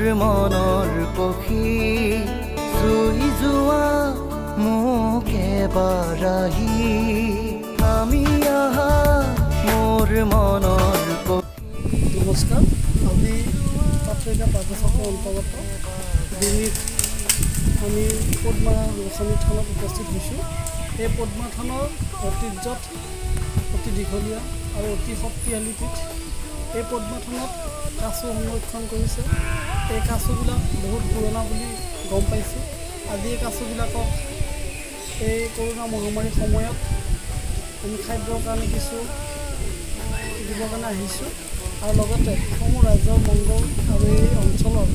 মনৰ পখী চুই যোৱা মোক এবাৰ আহি আমি আহা মোৰ মনৰ পখী। নমস্কাৰ, আমি পাত্ৰকা বাগচকৰ অন্তৰ্গত ডিঙিত আমি পদ্মা লোচনী থানত উপস্থিত হৈছোঁ। এই পদ্মা থানৰ ঐতিহ্যত অতি দীঘলীয়া আৰু অতি শক্তিশালী পীঠ। এই পদ্মা থানত কাছো সংৰক্ষণ কৰিছে। এই কাছোবিলাক বহুত পুৰণা বুলি গম পাইছোঁ। আজি এই কাছোবিলাকক এই কৰোণা মহামাৰীৰ সময়ত আমি খাদ্যৰ কাৰণে কিছু দিবৰ কাৰণে আহিছোঁ আৰু লগতে সমূহ ৰাজ্যৰ মংগল আৰু এই অঞ্চলৰ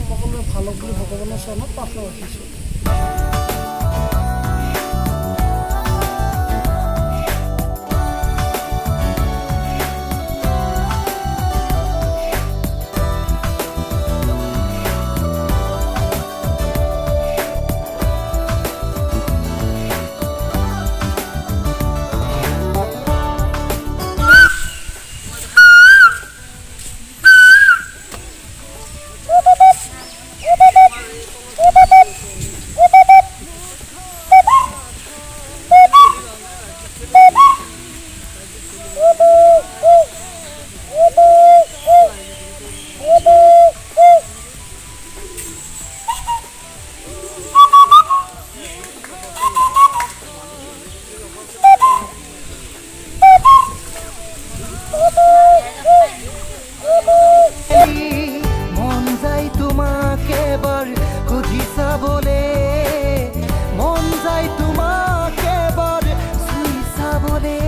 সকলোৰে ভাল হওক বুলি ভগৱানৰ চৰণত প্ৰাৰ্থনা ৰাখিছোঁ। মন যায় তোমাক এবাৰ সুধি চাবলে, মন যায় তোমাক এবাৰ চুই চাবলে।